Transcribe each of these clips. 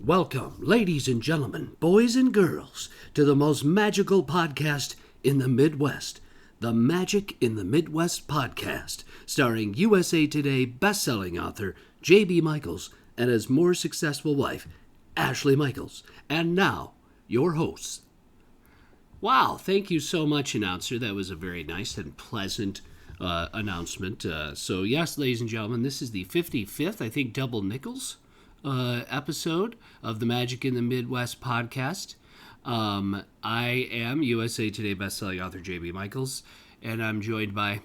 Welcome, ladies and gentlemen, boys and girls, to the most magical podcast in the Midwest, the Magic in the Midwest podcast, starring USA Today bestselling author J.B. Michaels and his more successful wife, Ashley Michaels. And now, your hosts. Wow, thank you so much, announcer. That was a very nice and pleasant announcement. So yes, ladies and gentlemen, this is the 55th, I think, double nickels episode of the Magic in the Midwest podcast. I am USA Today bestselling author J.B. Michaels, and I'm joined by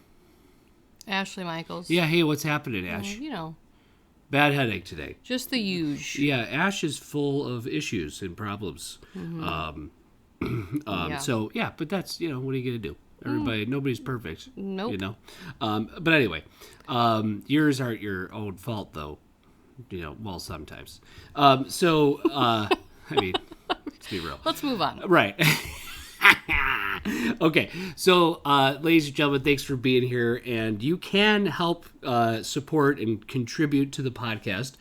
Ashley Michaels. Yeah, hey, what's happening, Ash? You know. Bad headache today. Just the huge. Yeah, Ash is full of issues and problems. Yeah. So, yeah, but that's, what are you going to do? Nobody's perfect. Nope. But anyway, yours aren't your own fault, though. Well, sometimes. I mean, let's be real. Let's move on. Right. Okay. So, ladies and gentlemen, thanks for being here. And you can help support and contribute to the podcast.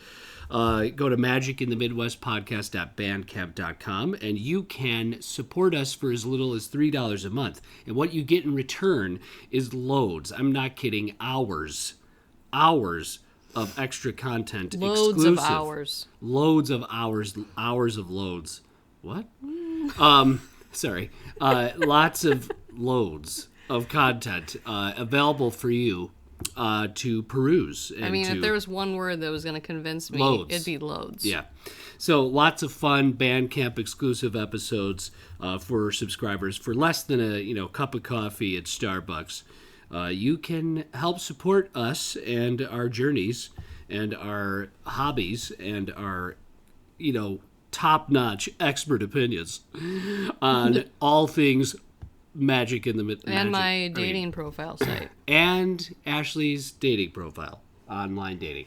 Go to magicinthemidwestpodcast.bandcamp.com, and you can support us for as little as $3 a month. And what you get in return is loads. I'm not kidding. Hours of extra content. Loads exclusive. of hours. Loads of hours. Hours of loads. What? Sorry. Lots of loads of content available for you to peruse. And if there was one word that was going to convince me, loads. It'd be loads. Yeah. So lots of fun Bandcamp exclusive episodes for subscribers for less than a cup of coffee at Starbucks. You can help support us and our journeys and our hobbies and our, top-notch expert opinions on all things magic in the Midwest. And my dating profile site. And Ashley's dating profile, online dating.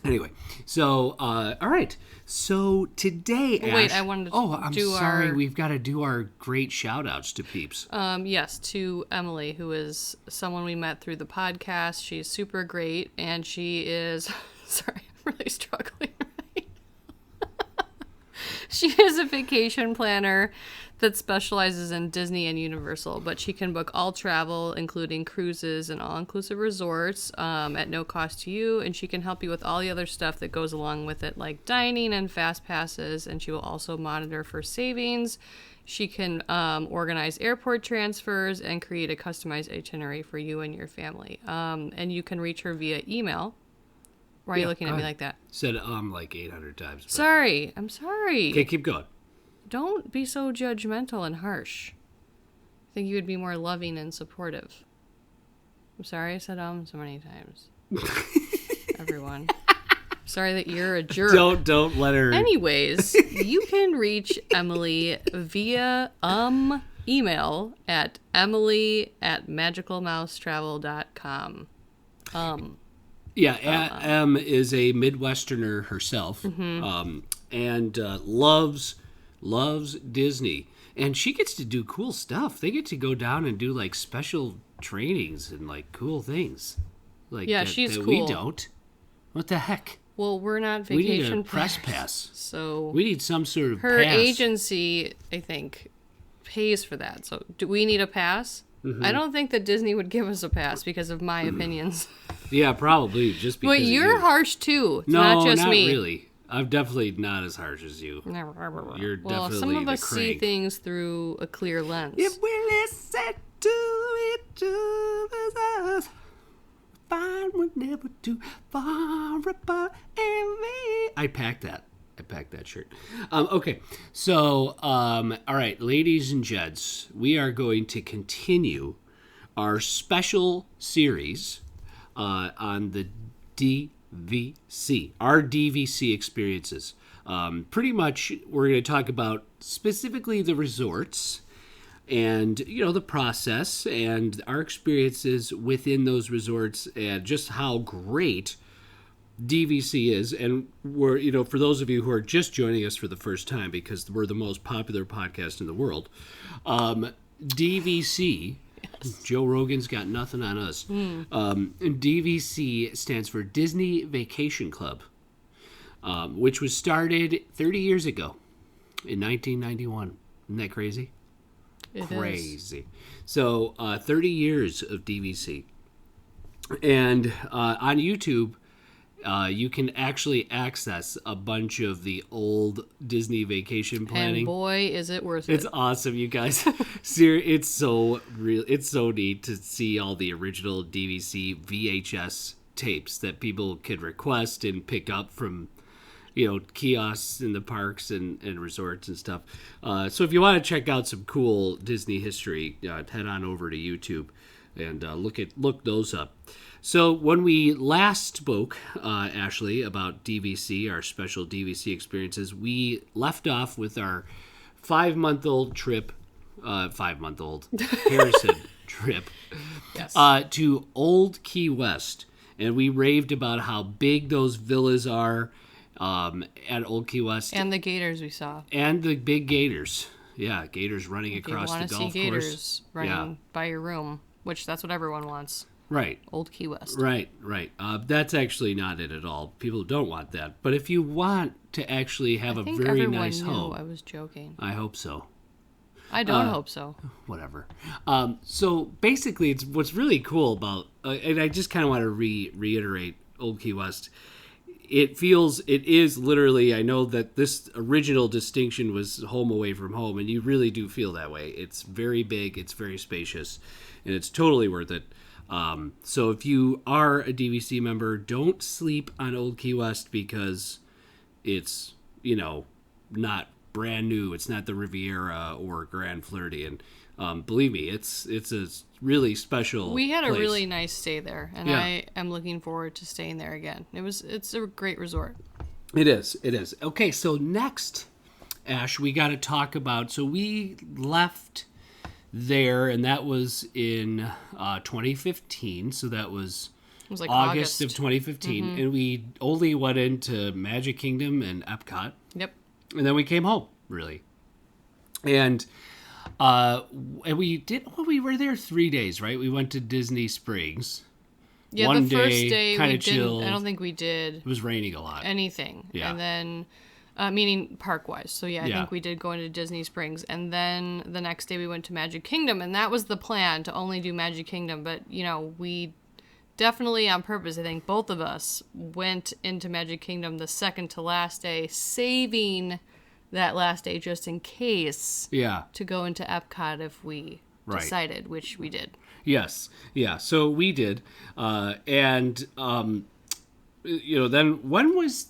Anyway, so, all right. So today, Ash... Wait, I wanted to I'm sorry. We've got to do our great shout-outs to peeps. Yes, to Emily, who is someone we met through the podcast. She's super great, and she is... Sorry, I'm really struggling right now. She is a vacation planner that specializes in Disney and Universal, but she can book all travel, including cruises and all-inclusive resorts at no cost to you, and she can help you with all the other stuff that goes along with it, like dining and fast passes, and she will also monitor for savings. She can organize airport transfers and create a customized itinerary for you and your family. And you can reach her via email. Why are you looking at me like that? Said like 800 times. But... Sorry. I'm sorry. Okay, keep going. Don't be so judgmental and harsh. I think you would be more loving and supportive. I'm sorry I said so many times. Everyone. Sorry that you're a jerk. Don't let her... Anyways, you can reach Emily via email at emily@magicalmousetravel.com. Em is a Midwesterner herself, and loves Disney, and she gets to do cool stuff. They get to go down and do like special trainings and like cool things, like she's that cool. We don't. What the heck? Well, we're not vacation. We need a press pass, so we need some sort of her pass. agency, I think, pays for that. So, do we need a pass? I don't think that Disney would give us a pass because of my opinions. Yeah, probably just because. But you're harsh too. It's no, not just me. Really. I'm definitely not as harch as you. You're definitely some of us crank. see things through a clear lens. If we listen to each other's fine, we're never too far apart. I packed that shirt. Okay, so all right, ladies and gents, we are going to continue our special series on the DVC, our DVC experiences. Pretty much, we're going to talk about specifically the resorts and, the process and our experiences within those resorts and just how great DVC is. And we're, for those of you who are just joining us for the first time, because we're the most popular podcast in the world, DVC... Yes. Joe Rogan's got nothing on us. DVC stands for Disney Vacation Club. which was started 30 years ago in 1991. Isn't that crazy? It Crazy. is. So 30 years of DVC. And on YouTube, you can actually access a bunch of the old Disney vacation planning. And boy, is it worth it. It's awesome, you guys. It's so real. It's so neat to see all the original DVC VHS tapes that people could request and pick up from, kiosks in the parks and resorts and stuff. So if you want to check out some cool Disney history, head on over to YouTube and look those up. So when we last spoke, Ashley, about DVC, our special DVC experiences, we left off with our 5-month-old trip, 5-month-old Harrison trip, Yes. to Old Key West. And we raved about how big those villas are at Old Key West. And the gators we saw. And the big gators. Yeah, gators running across the golf course. If you want to see gators running by your room, which that's what everyone wants. Right. Old Key West. Right. That's actually not it at all. People don't want that. But if you want to actually have a very nice home. I was joking. I hope so. I don't hope so. Whatever. So basically, it's what's really cool about, and I just kind of want to reiterate Old Key West. It is literally, I know that this original distinction was home away from home, and you really do feel that way. It's very big, it's very spacious, and it's totally worth it. So if you are a DVC member, don't sleep on Old Key West because it's, not brand new. It's not the Riviera or Grand Floridian. Believe me, it's a really special We had a place. really nice stay there, and Yeah. I am looking forward to staying there again. It's a great resort. It is. Okay, so next, Ash, we got to talk about, so we left there, and that was in 2015, so that was It was like August of 2015, and we only went into Magic Kingdom and Epcot. Yep. And then we came home, really. And we were there 3 days, right? We went to Disney Springs. Yeah, One the first day, day kinda we didn't. chilled. I don't think we did It was raining a lot. anything. Yeah. And then, meaning park-wise. So yeah, I Yeah. think we did go into Disney Springs. And then the next day we went to Magic Kingdom, and that was the plan, to only do Magic Kingdom. But, we definitely on purpose, I think both of us went into Magic Kingdom the second to last day, saving that last day just in case Yeah. to go into Epcot if we Right. decided, which we did. Yes. Yeah. So we did. Then when was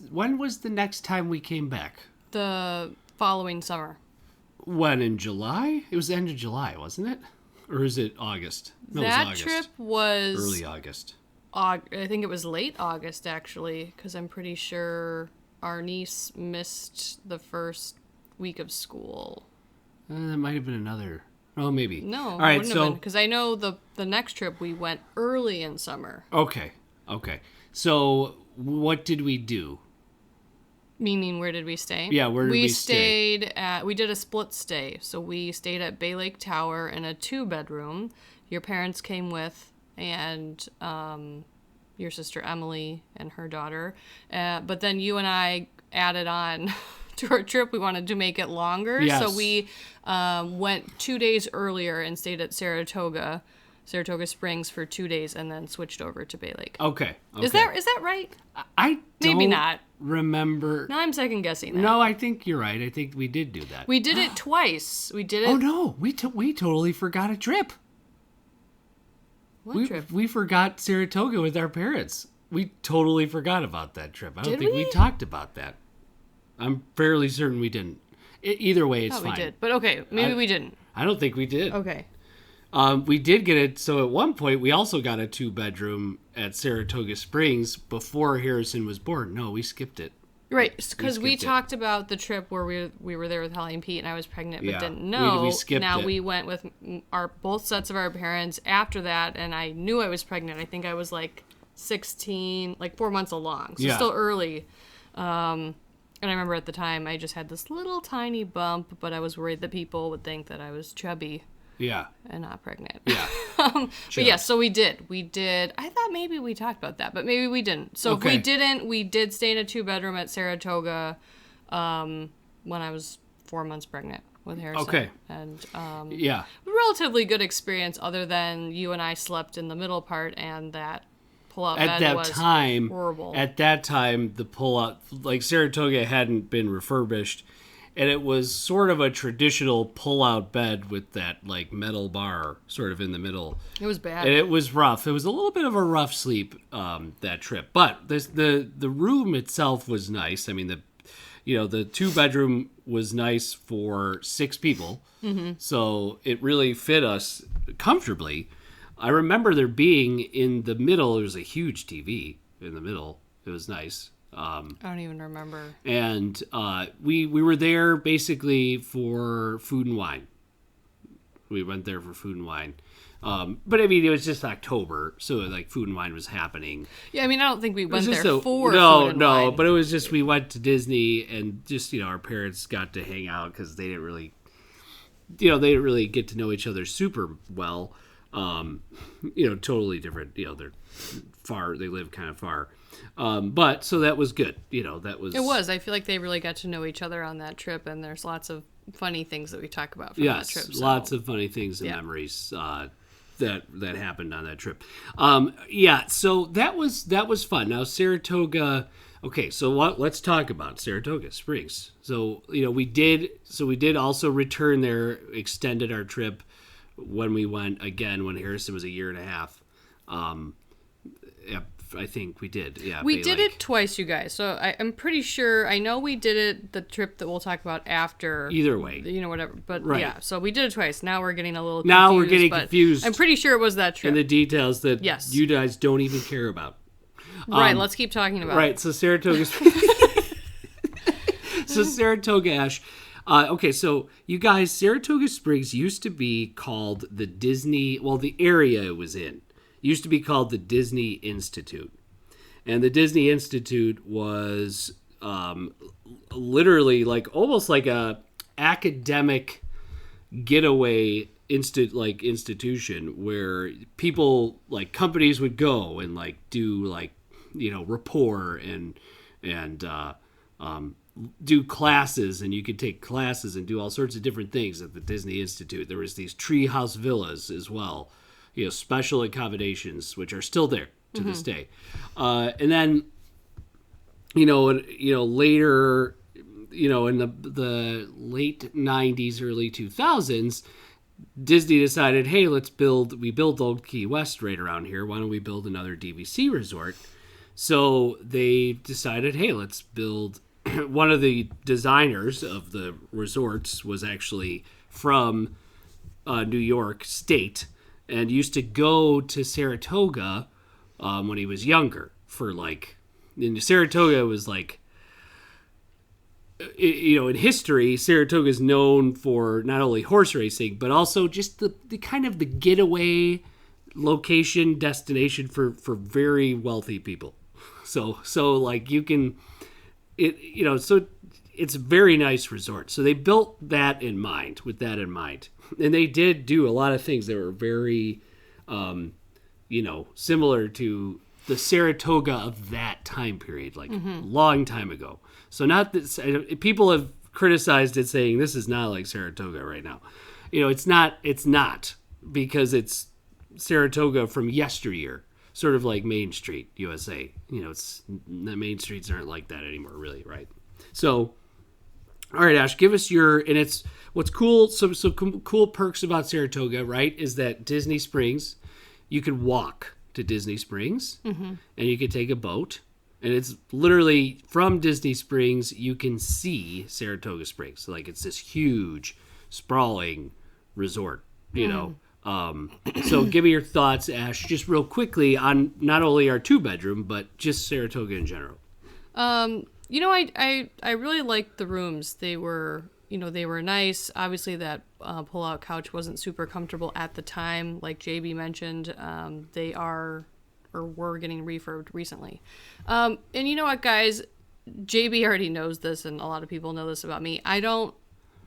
the next time we came back? The following summer. When, in July? It was the end of July, wasn't it? Or is it August? No, it was That August. trip was Early August. I think it was late August, actually, because I'm pretty sure our niece missed the first week of school. That might have been another. Oh, maybe. No, All right. wouldn't have been, because I know the next trip we went early in summer, Okay. So what did we do? meaning where did we stay? Yeah, where did we stayed at, we did a split stay, so we stayed at Bay Lake Tower in a 2-bedroom. Your parents came with, and your sister Emily and her daughter, but then you and I added on to our trip. We wanted to make it longer, Yes. so we went 2 days earlier and stayed at Saratoga Springs for 2 days, and then switched over to Bay Lake. Okay. Is that right? I don't Maybe not. remember. Now I'm second guessing that. No, I think you're right. I think we did do that. We did it twice. We did it. Oh no, we totally forgot a trip. What trip? We forgot Saratoga with our parents. We totally forgot about that trip. I don't Did think we we? talked about that. I'm fairly certain we didn't. Either way, it's Thought fine. we did, but okay, maybe we didn't. I don't think we did. Okay. We did get it. So at one point, we also got a 2-bedroom at Saratoga Springs before Harrison was born. No, we skipped it. Right, because we skipped it. talked about the trip where we were there with Holly and Pete, and I was pregnant but Yeah, didn't we know. skipped now it. we went with both sets of our parents after that, and I knew I was pregnant. I think I was like 16, like 4 months along, so Yeah. still early. And I remember at the time I just had this little tiny bump, but I was worried that people would think that I was chubby. Yeah. And not pregnant. Yeah. But yeah, so we did. I thought maybe we talked about that, but maybe we didn't. So if we didn't, we did stay in a 2-bedroom at Saratoga when I was 4 months pregnant with Harrison. Okay. And yeah. relatively good experience other than you and I slept in the middle part and that pull-out bed was horrible. At that time, the pull-out, like Saratoga hadn't been refurbished, and it was sort of a traditional pull-out bed with that like metal bar sort of in the middle. It was bad. And it was rough. It was a little bit of a rough sleep that trip. But the room itself was nice. I mean, the 2-bedroom was nice for 6 people. Mm-hmm. So it really fit us comfortably. I remember there being in the middle, there was a huge TV in the middle. It was nice. I don't even remember. And we were there basically for food and wine. We went there for food and wine. But I mean, it was just October, so like food and wine was happening. Yeah, I mean, I don't think we went there for food and No, wine. but it was just we went to Disney and just our parents got to hang out because they didn't really, they didn't really get to know each other super well. Totally different. They're far. They live kind of far. But so that was good. That was. It was. I feel like they really got to know each other on that trip, and there's lots of funny things that we talk about from that trip. So. Lots of funny things and memories that happened on that trip. So that was fun. Now Saratoga. Okay, so let's talk about Saratoga Springs. So we did also return there, extended our trip when we went again when Harrison was a year and a half. I think we did. Yeah, we did it twice, you guys. So I'm pretty sure. I know we did it the trip that we'll talk about after. Either way, whatever. But right. Yeah, so we did it twice. Now we're getting a little. Now we're getting confused. I'm pretty sure it was that trip. And the details that you guys don't even care about. Right. Let's keep talking about. Right. So Saratoga. Saratoga, Ash. Okay, so you guys, Saratoga Springs used to be called the Disney. Well, the area it was in used to be called the Disney Institute. And the Disney Institute was literally almost like a academic getaway institution where people, companies would go and do rapport and do classes, and you could take classes and do all sorts of different things at the Disney Institute. There was these treehouse villas as well, special accommodations, which are still there to this day. And then, later, in the late 90s, early 2000s, Disney decided, hey, we build Old Key West right around here. Why don't we build another DVC resort? So they decided, hey, let's build. One of the designers of the resorts was actually from New York State and used to go to Saratoga when he was younger in Saratoga was in history, Saratoga is known for not only horse racing, but also just the kind of the getaway location destination for very wealthy people. So you can, so it's a very nice resort. So they built with that in mind. And they did do a lot of things that were very, similar to the Saratoga of that time period, long time ago. So not that people have criticized it, saying this is not like Saratoga right now. It's not because it's Saratoga from yesteryear, sort of like Main Street, USA. The main streets aren't like that anymore, really, right? So, all right, Ash, give us what's cool. So cool perks about Saratoga, right, is that Disney Springs, you can walk to Disney Springs, and you can take a boat, and it's literally from Disney Springs you can see Saratoga Springs. So it's this huge, sprawling resort, So give me your thoughts, Ash, just real quickly on not only our 2-bedroom, but just Saratoga in general. I really liked the rooms. They were nice. Obviously, that pull-out couch wasn't super comfortable at the time. Like JB mentioned, they are or were getting refurbed recently. And you know what, guys? JB already knows this, and a lot of people know this about me. I don't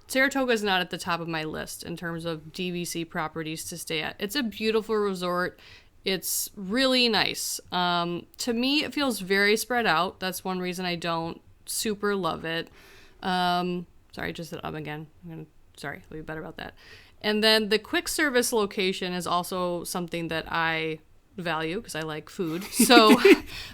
Saratoga is not at the top of my list in terms of DVC properties to stay at. It's a beautiful resort. It's really nice. To me, it feels very spread out. That's one reason I don't super love it. Sorry, I just said again. Sorry, I'll be better about that. And then the quick service location is also something that I value because I like food. So,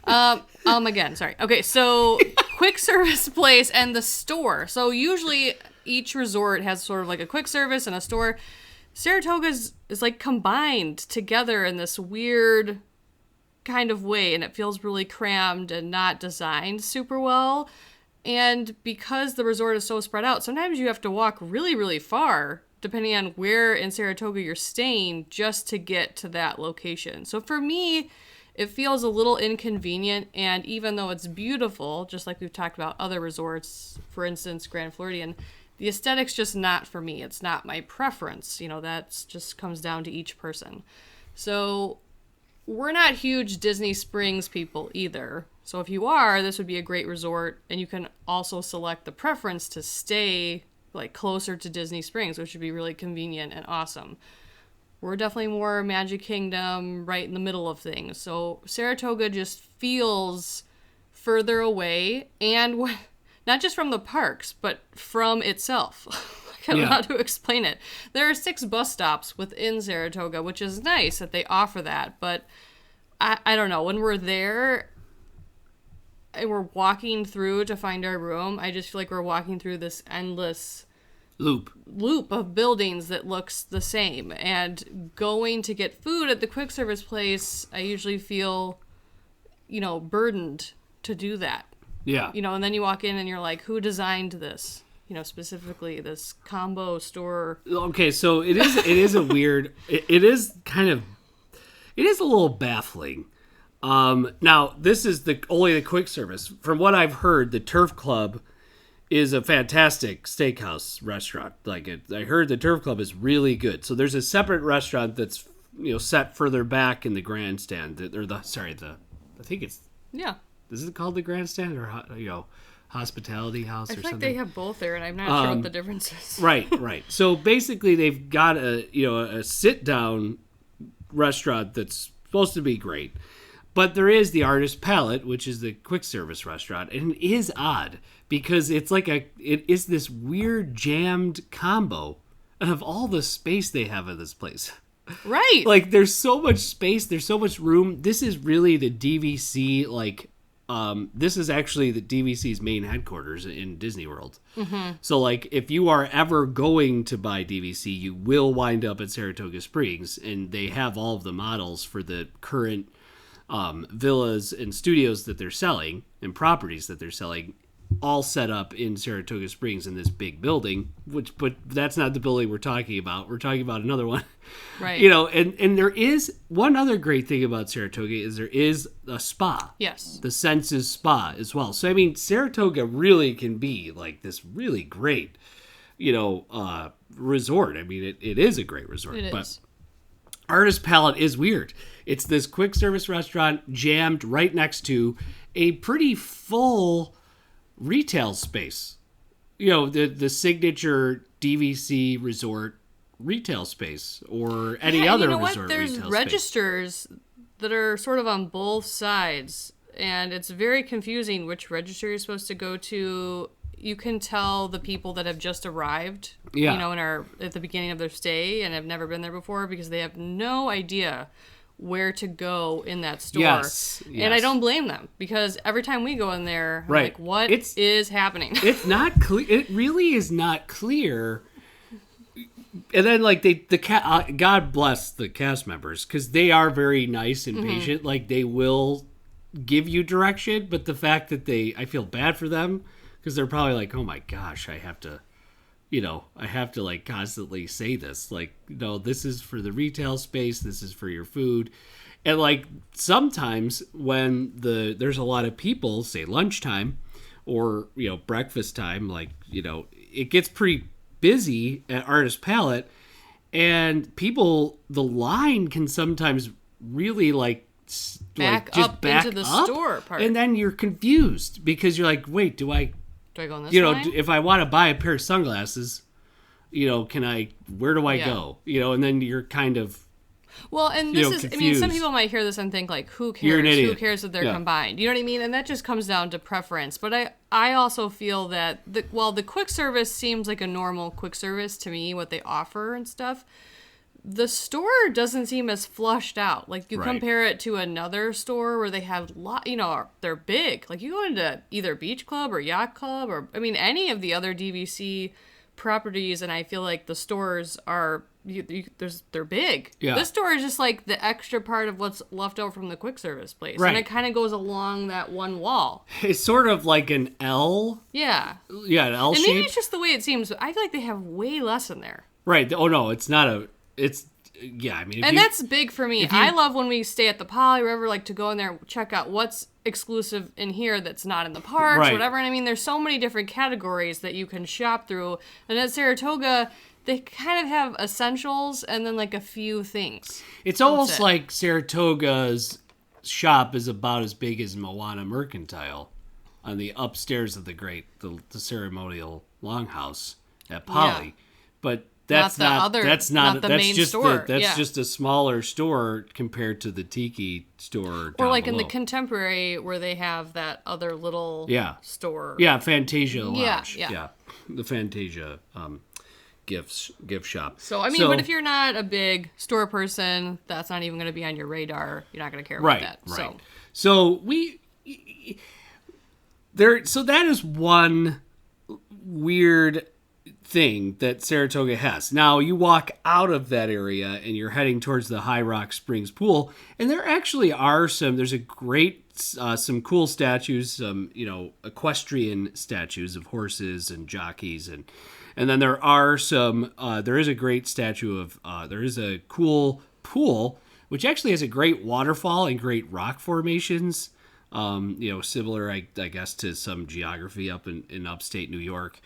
again, sorry. Okay, so quick service place and the store. So usually each resort has sort of like a quick service and a store. Saratoga is like combined together in this weird kind of way, and it feels really crammed and not designed super well. And because the resort is so spread out, sometimes you have to walk really, really far, depending on where in Saratoga you're staying, just to get to that location. So for me, it feels a little inconvenient, and even though it's beautiful, just like we've talked about other resorts, for instance, Grand Floridian, the aesthetic's just not for me. It's not my preference. You know, that just comes down to each person. So we're not huge Disney Springs people either. So if you are, this would be a great resort, and you can also select the preference to stay like closer to Disney Springs, which would be really convenient and awesome. We're definitely more Magic Kingdom, right in the middle of things. So Saratoga just feels further away, and not just from the parks, but from itself. I don't know how to explain it. There are 6 bus stops within Saratoga, which is nice that they offer that, but I don't know. When we're there and we're walking through to find our room, I just feel like we're walking through this endless loop of buildings that looks the same. And going to get food at the quick service place, I usually feel, burdened to do that. Yeah. And then you walk in and you're like, who designed this? Specifically this combo store. Okay, so it is a weird, it is a little baffling. Now, this is only the quick service. From what I've heard, the Turf Club is a fantastic steakhouse restaurant. I heard the Turf Club is really good. So there's a separate restaurant that's set further back in the grandstand, I think it's Is it called the grandstand or hospitality house or something? I think they have both there, and I'm not sure what the difference is. Right. So basically, they've got a sit down restaurant that's supposed to be great. But there is the Artist Palette, which is the quick service restaurant, and it is odd because it is this weird jammed combo of all the space they have in this place. Right. There's so much space, there's so much room. This is really the DVC, this is actually the DVC's main headquarters in Disney World. Mm-hmm. So, if you are ever going to buy DVC, you will wind up at Saratoga Springs, and they have all of the models for the current villas and studios that they're selling and properties that they're selling all set up in Saratoga Springs in this big building, but that's not the building we're talking about. We're talking about another one. Right. And there is one other great thing about Saratoga is there is a spa. Yes. The Senses Spa as well. So, Saratoga really can be this really great, resort. It is a great resort. It is. But Artist Palette is weird. It's this quick service restaurant jammed right next to a pretty full retail space. The signature DVC resort retail space or any other resort There's retail registers that are sort of on both sides, and it's very confusing which register you're supposed to go to. You can tell the people that have just arrived, and are at the beginning of their stay and have never been there before because they have no idea where to go in that store. Yes. And I don't blame them because every time we go in there, I'm like, what is happening? It's not clear. It really is not clear. And then, God bless the cast members because they are very nice and patient. They will give you direction, but the fact that I feel bad for them because they're probably like, oh my gosh, I have to constantly say this. No, this is for the retail space. This is for your food. And sometimes when there's a lot of people, say lunchtime or, breakfast time, it gets pretty busy at Artist Palette, and the line can sometimes really back up into the store part. And then you're confused because you're like, wait, do I go on this line? If I want to buy a pair of sunglasses, where do I Yeah. go? And then you're kind of, Well, and this is, I mean, some confused. people might hear this and think, like, who cares? You're an idiot. Who cares that they're Yeah. combined? You know what I mean? And that just comes down to preference. But I also feel that, while the quick service seems like a normal quick service to me, what they offer and stuff, the store doesn't seem as flushed out. Like, you Right. compare it to another store where they have, they're big. Like, you go into either Beach Club or Yacht Club or, I mean, any of the other DVC properties, and I feel like the stores are, they're big. Yeah. This store is just like the extra part of what's left over from the quick service place. Right. And it kind of goes along that one wall. It's sort of like an L. Yeah. Yeah, an L And shape. maybe it's just the way it seems. I feel like they have way less in there. Right. Oh, no, it's not I mean, And that's big for me. I love when we stay at the Poly River, like to go in there and check out what's exclusive in here that's not in the parks, Right. whatever. And I mean, there's so many different categories that you can shop through. And at Saratoga, they kind of have essentials and then like a few things. It's almost it. like Saratoga's shop is about as big as Moana Mercantile on the upstairs of the ceremonial longhouse at Poly. Yeah. But that's not the main store. That's just a smaller store compared to the Tiki store. Or down like in the below. Contemporary where they have that other little store. Yeah, Fantasia Lounge. Yeah. The Fantasia gift shop. So, I mean, but if you're not a big store person, that's not even going to be on your radar. You're not going to care about that. Right. So so that is one weird thing that Saratoga has. Now you walk out of that area and you're heading towards the High Rock Springs pool, and there actually are there's a great some cool statues, some equestrian statues of horses and jockeys, and then there are there is a great statue of there is a cool pool which actually has a great waterfall and great rock formations, similar I guess to some geography up in upstate New York.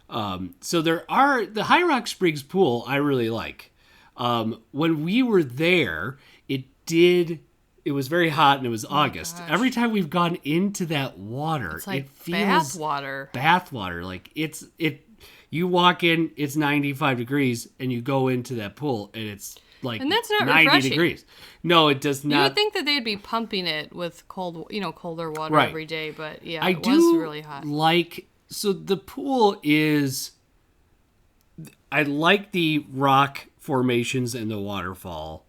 So there are the High Rock Springs pool I really like. When we were there, it was very hot and it was August. gosh. Every time we've gone into that water, It's like it feels bath water. like you walk in, it's 95 degrees and you go into that pool and it's like And that's not 90 refreshing. degrees. No, it does You not. would think that they'd be pumping it with colder water Right. every day, but yeah, I it do was really hot. so the pool is, I like the rock formations and the waterfall.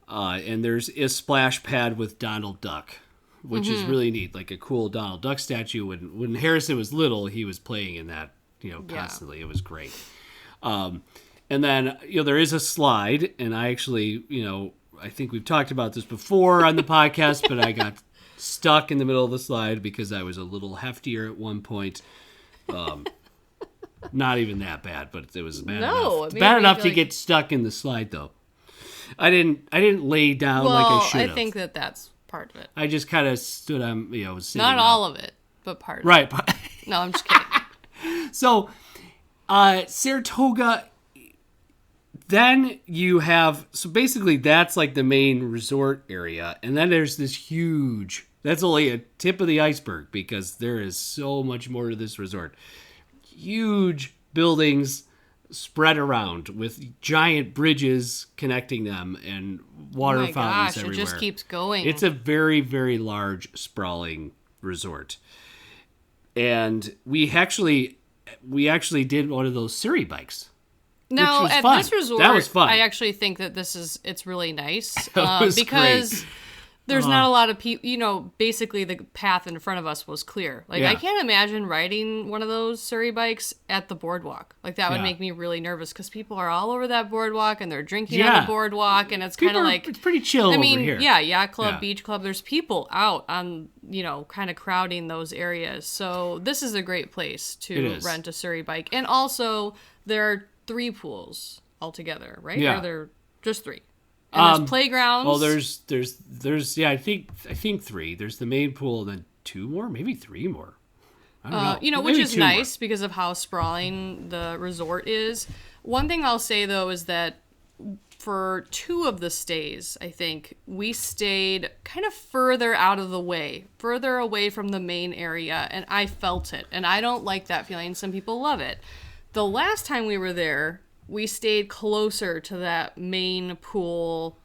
And there's a splash pad with Donald Duck, which is really neat. Like a cool Donald Duck statue. When Harrison was little, he was playing in that, constantly. It was great. And then, there is a slide, and I actually, I think we've talked about this before on the podcast, but I got stuck in the middle of the slide because I was a little heftier at one point. Not even that bad, but it was bad enough. I mean, Bad I enough feel to like- get stuck in the slide, though. I didn't lay down like I should have. I think that's part of it. I just kind of stood on, sitting Not up. all of it, but part of it. Right. No, I'm just kidding. So, Saratoga, then you have, so basically that's like the main resort area. And then there's this that's only a tip of the iceberg because there is so much more to this resort. Huge buildings spread around with giant bridges connecting them and water Oh my fountains gosh, everywhere. it just keeps going. It's a very, very large, sprawling resort. And we actually did one of those Surrey bikes. Now, was at fun. this resort, That was fun. I actually think that it's really nice That was because great. there's not a lot of people, basically the path in front of us was clear. Like, Yeah. I can't imagine riding one of those Surrey bikes at the boardwalk. Like, that would Yeah. make me really nervous because people are all over that boardwalk and they're drinking on Yeah. the boardwalk and it's kind People of are- like... it's pretty chill I over mean, here. yeah, yacht club, Yeah. beach club, there's people out on, kind of crowding those areas. So this is a great place It to is. rent a Surrey bike. And also, there are 3 pools altogether, right? Yeah. Or there just 3. And there's playgrounds. Well, there's yeah, I think 3. There's the main pool and then 2 more, maybe 3 more. I don't know. Which Maybe is 2 more. nice because of how sprawling the resort is. One thing I'll say though is that for 2 of the stays, I think we stayed kind of further out of the way, further away from the main area, and I felt it. And I don't like that feeling. Some people love it. The last time we were there, we stayed closer to that main pool,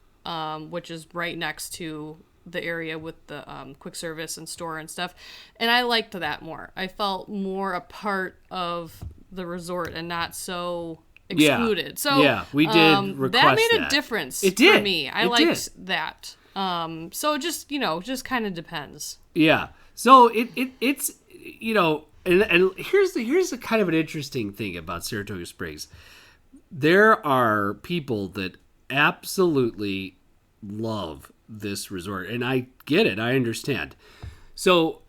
which is right next to the area with the quick service and store and stuff. And I liked that more. I felt more a part of the resort and not so excluded. So we did request that made a difference It did. for me. I liked that. So just, just kind of depends. Yeah. So it's, and here's a kind of an interesting thing about Saratoga Springs. There are people that absolutely love this resort, and I get it. I understand. So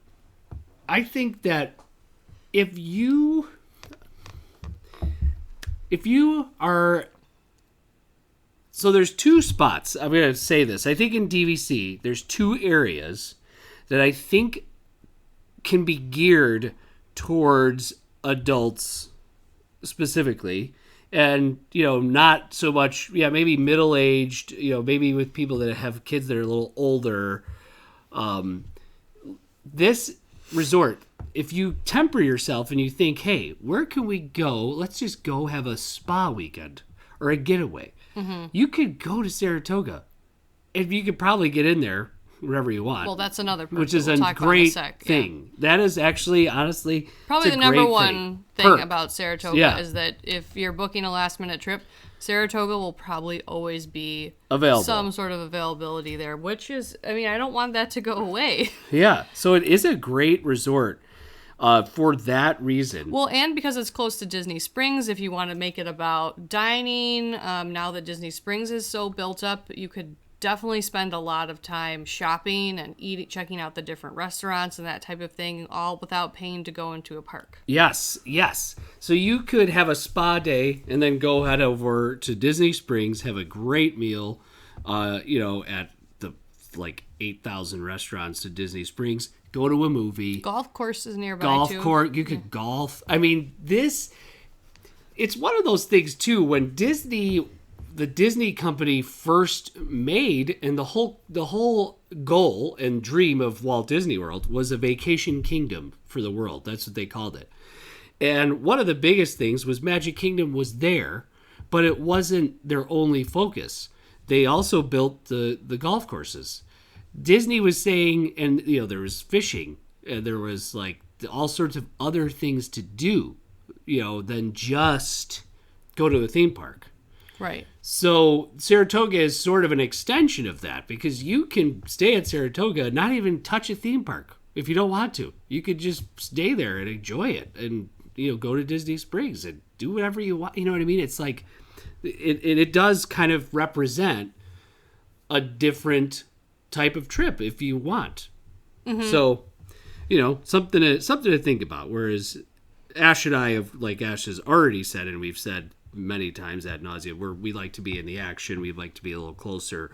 I think that if you are, so there's two spots. I'm going to say this. I think in DVC, there's two areas that I think can be geared towards adults specifically. And, not so much, maybe middle-aged, maybe with people that have kids that are a little older. This resort, if you temper yourself and you think, hey, where can we go? Let's just go have a spa weekend or a getaway. Mm-hmm. You could go to Saratoga. And you could probably get in there wherever you want. Well, that's another perk which is we'll a great thing. Yeah. That is actually, honestly, probably the number one thing about Saratoga is that if you're booking a last-minute trip, Saratoga will probably always be available. Some sort of availability there, which is, I don't want that to go away. Yeah, so it is a great resort for that reason. Well, and because it's close to Disney Springs, if you want to make it about dining, now that Disney Springs is so built up, you could definitely spend a lot of time shopping and checking out the different restaurants and that type of thing, all without paying to go into a park. Yes. So you could have a spa day and then go head over to Disney Springs, have a great meal, at the 8,000 restaurants to Disney Springs, go to a movie. Golf course is nearby too. Golf course, you could golf. It's one of those things too, when the Disney company first made, and the whole goal and dream of Walt Disney World was a vacation kingdom for the world. That's what they called it. And one of the biggest things was Magic Kingdom was there, but it wasn't their only focus. They also built the golf courses. Disney was saying, and there was fishing, and there was all sorts of other things to do, than just go to a theme park. Right. So Saratoga is sort of an extension of that, because you can stay at Saratoga, not even touch a theme park if you don't want to. You could just stay there and enjoy it, and go to Disney Springs and do whatever you want. You know what I mean? It's like it does kind of represent a different type of trip if you want. Mm-hmm. So something to think about. Whereas Ash and I have, like Ash has already said, and we've said many times ad nauseum, where we like to be in the action, we like to be a little closer,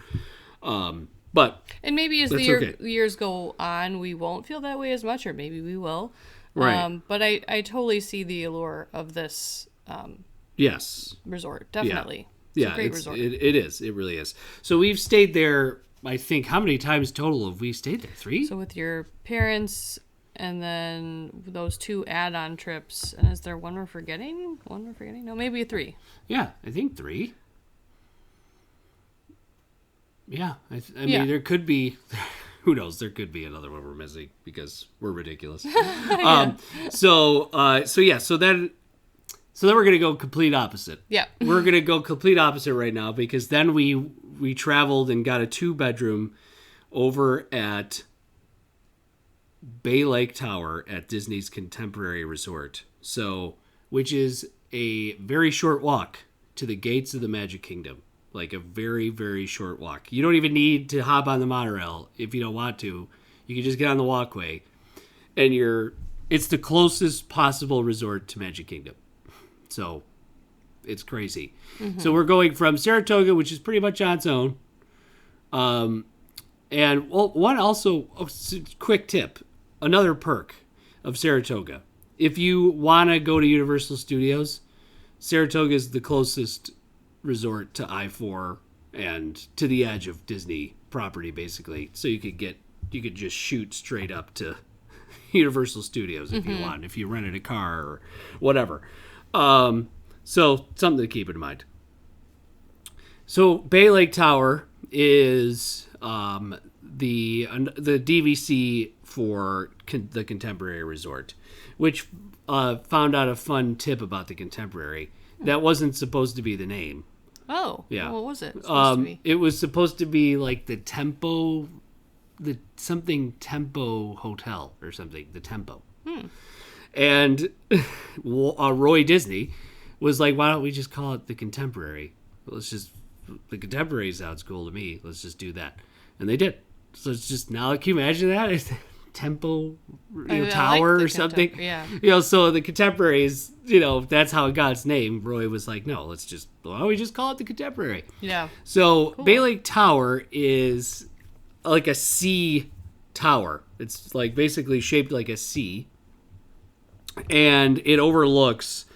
but maybe as the years go on, we won't feel that way as much, or maybe we will, right? But I totally see the allure of this resort, definitely. It's a great resort. It is, it really is. So we've stayed there, I think, how many times total have we stayed there? 3? So with your parents and then those 2 add-on trips. And is there one we're forgetting? No, maybe 3. Yeah, I think 3. Yeah, I mean, there could be... Who knows? There could be another one we're missing because we're ridiculous. Yeah. So then we're going to go complete opposite. Yeah. We're going to go complete opposite right now, because then we traveled and got a 2-bedroom over at Bay Lake Tower at Disney's Contemporary Resort. So, which is a very short walk to the gates of the Magic Kingdom. Like a very, very short walk. You don't even need to hop on the monorail if you don't want to. You can just get on the walkway, and it's the closest possible resort to Magic Kingdom. So it's crazy. Mm-hmm. So we're going from Saratoga, which is pretty much on its own. And one also, quick tip, another perk of Saratoga. If you want to go to Universal Studios, Saratoga is the closest resort to I-4 and to the edge of Disney property, basically. So you could just shoot straight up to Universal Studios if you want, if you rented a car or whatever. So something to keep in mind. So Bay Lake Tower is the DVC for the Contemporary Resort, which found out a fun tip about the Contemporary. That wasn't supposed to be the name. Oh, yeah. What was it supposed to be? It was supposed to be like the Tempo Hotel or something. The Tempo. And Roy Disney was like, "Why don't we just call it the Contemporary? The Contemporary sounds cool to me. Let's just do that." And they did. So it's just now. Can you imagine that? It's Tempo Tower or something. Yeah. So the Contemporary is, that's how it got its name. Roy was like, "No, why don't we just call it the Contemporary?" Yeah. So cool. Bay Lake Tower is like a C tower. It's like basically shaped like a C. And it overlooks,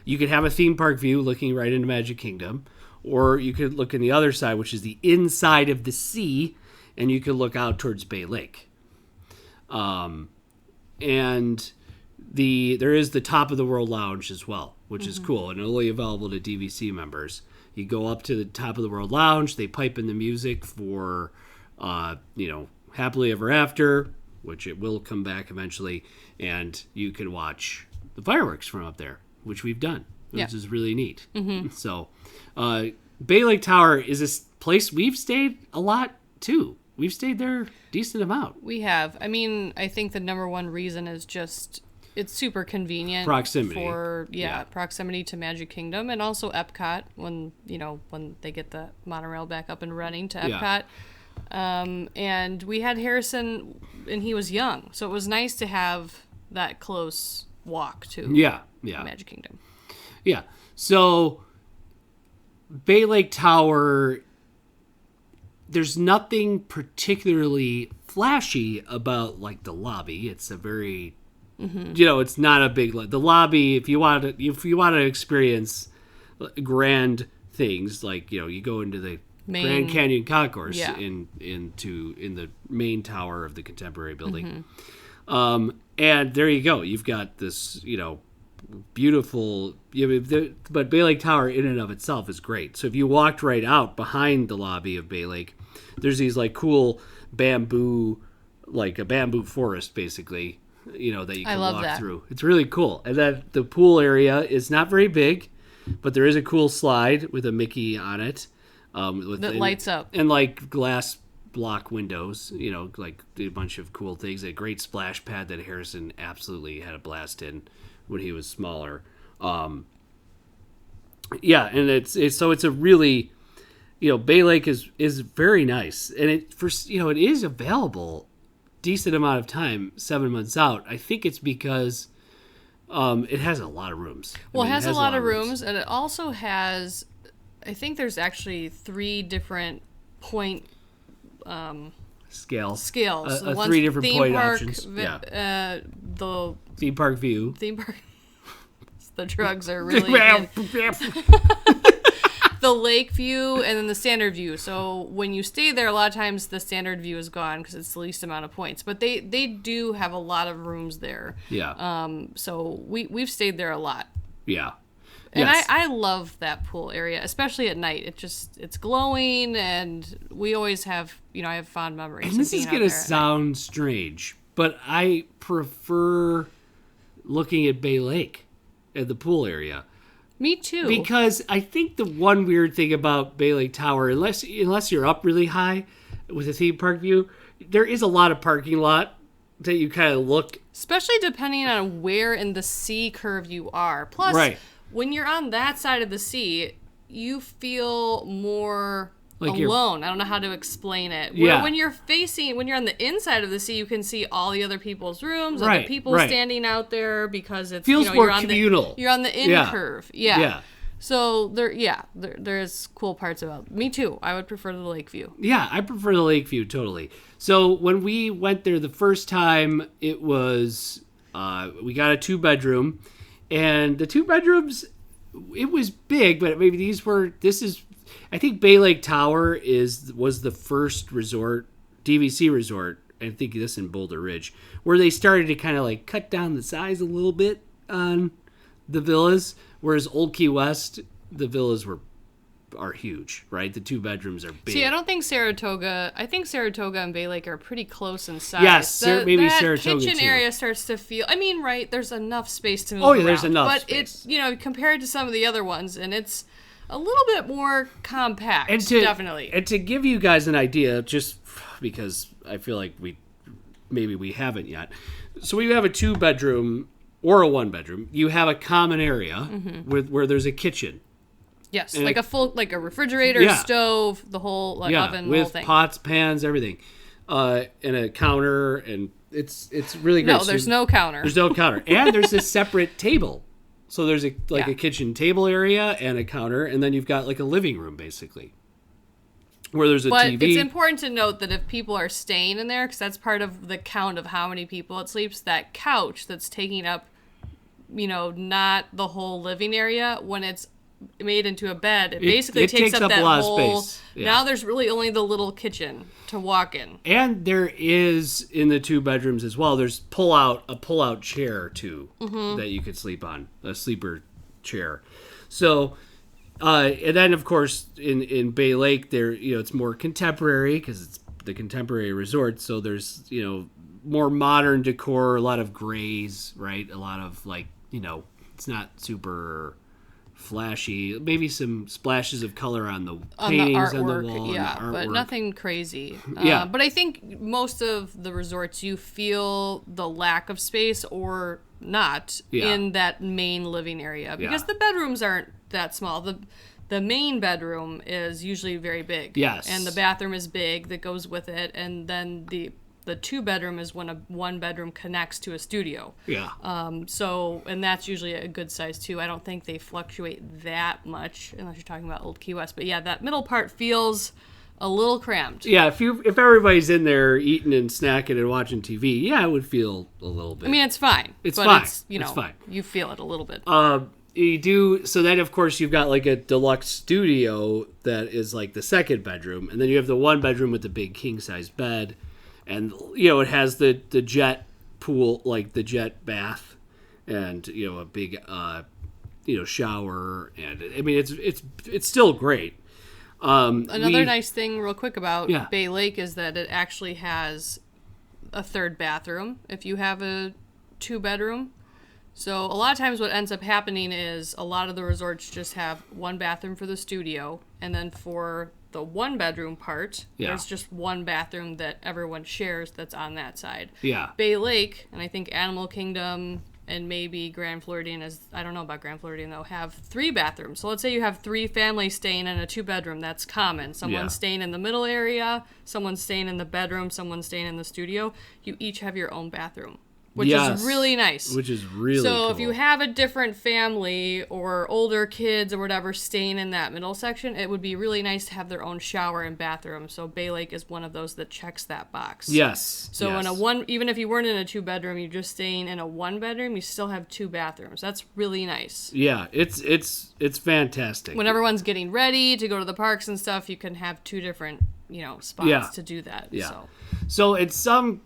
you could have a theme park view looking right into Magic Kingdom, or you could look in the other side, which is the inside of the sea, and you could look out towards Bay Lake. And there is the Top of the World Lounge as well, which is cool and only available to DVC members. You go up to the Top of the World Lounge, they pipe in the music for, Happily Ever After, which it will come back eventually, and you can watch the fireworks from up there, which we've done, which is really neat. So, Bay Lake Tower is a place we've stayed a lot too. We've stayed there a decent amount. We have. I mean, I think the number one reason is just it's super convenient. Proximity. Proximity to Magic Kingdom, and also Epcot when they get the monorail back up and running to Epcot. And we had Harrison, and he was young, so it was nice to have that close walk to Magic Kingdom. Yeah. So Bay Lake Tower, there's nothing particularly flashy about like the lobby. It's a very it's not a big the lobby. If you want to experience grand things, like you go into the Grand Canyon Concourse in the main tower of the Contemporary building. And there you go. You've got this, beautiful, but Bay Lake Tower in and of itself is great. So if you walked right out behind the lobby of Bay Lake, there's these like cool bamboo, like a bamboo forest basically, that you can walk through. It's really cool. And then the pool area is not very big, but there is a cool slide with a Mickey on it. That lights up. And like glass block windows, like a bunch of cool things. A great splash pad that Harrison absolutely had a blast in when he was smaller. And it's a really, Bay Lake is very nice. And it is available decent amount of time, 7 months out. I think it's because it has a lot of rooms. Well, it has a lot of rooms, and it also has, I think there's actually 3 different point scales. 3 different point options. The theme park view. The drugs are really the lake view and then the standard view. So when you stay there, a lot of times the standard view is gone because it's the least amount of points. But they do have a lot of rooms there. Yeah. So we've stayed there a lot. Yeah. And yes. I love that pool area, especially at night. It's glowing, and we always have, I have fond memories. And this is going to sound strange, but I prefer looking at Bay Lake at the pool area. Me too. Because I think the one weird thing about Bay Lake Tower, unless you're up really high with a theme park view, there is a lot of parking lot that you kind of look. Especially depending on where in the C curve you are. Plus, right. When you're on that side of the sea, you feel more like alone. I don't know how to explain it. Yeah. When you're on the inside of the sea, you can see all the other people's rooms, other people standing out there because it feels more communal. You're on the in curve. Yeah. So there's cool parts about. Me too. I would prefer the lake view. Yeah, I prefer the lake view totally. So when we went there the first time, it was we got a 2-bedroom. And the 2 bedrooms, it was big, but maybe I think Bay Lake Tower was the first resort, DVC resort, I think this in Boulder Ridge, where they started to kind of like cut down the size a little bit on the villas, whereas Old Key West, the villas are huge, right? The 2 bedrooms are big. See, I don't think Saratoga. I think Saratoga and Bay Lake are pretty close in size. Yes, maybe that Saratoga kitchen too. area starts to feel. I mean, right? There's enough space to move. Oh, yeah, around, there's enough but space. it's compared to some of the other ones, and it's a little bit more compact. Definitely. And to give you guys an idea, just because I feel like we haven't yet. So we have a 2 bedroom or a 1 bedroom. You have a common area where there's a kitchen. Yes, and like a refrigerator, stove, the whole oven, with whole thing. Pots, pans, everything, and a counter, and it's really great. No, there's no counter. There's no counter, and there's a separate table. So there's a kitchen table area and a counter, and then you've got like a living room basically, where there's a TV. But it's important to note that if people are staying in there, because that's part of the count of how many people it sleeps, that couch that's taking up, not the whole living area, when it's made into a bed, it basically takes up that a lot whole of space. Yeah. Now there's really only the little kitchen to walk in. And there is in the 2 bedrooms as well, there's a pull out chair too that you could sleep on, a sleeper chair. So and then of course in Bay Lake there it's more contemporary because it's the contemporary resort, so there's more modern decor, a lot of grays, right? A lot of it's not super flashy, maybe some splashes of color on the paintings on the wall, but nothing crazy. Yeah. But I think most of the resorts you feel the lack of space or not in that main living area because the bedrooms aren't that small. The main bedroom is usually very big. Yes. And the bathroom is big that goes with it, and then the 2 bedroom is when a 1 bedroom connects to a studio. Yeah. And that's usually a good size too. I don't think they fluctuate that much unless you're talking about Old Key West. But yeah, that middle part feels a little cramped. Yeah, if everybody's in there eating and snacking and watching TV, it would feel a little bit. I mean, it's fine. It's but fine. It's fine. You feel it a little bit. You do. So then, of course, you've got like a deluxe studio that is like the 2nd bedroom, and then you have the 1 bedroom with the big king size bed. And it has the jet pool, like the jet bath, and a big shower, and I mean it's still great. Another nice thing, real quick, about Bay Lake is that it actually has a 3rd bathroom if you have a 2 bedroom. So a lot of times what ends up happening is a lot of the resorts just have 1 bathroom for the studio, and then for the 1 bedroom part, there's just 1 bathroom that everyone shares that's on that side. Yeah. Bay Lake, and I think Animal Kingdom and maybe Grand Floridian, I don't know about Grand Floridian though, have 3 bathrooms. So let's say you have 3 families staying in a 2 bedroom. That's common. Someone's staying in the middle area, someone's staying in the bedroom, someone's staying in the studio. You each have your own bathroom. Which is really nice. Which is really so cool. if you have a different family or older kids or whatever staying in that middle section, it would be really nice to have their own shower and bathroom. So Bay Lake is one of those that checks that box. Yes. So in even if you weren't in a 2 bedroom, you're just staying in a 1 bedroom, you still have 2 bathrooms. That's really nice. Yeah, it's fantastic. When everyone's getting ready to go to the parks and stuff, you can have 2 different spots to do that. Yeah. So it's some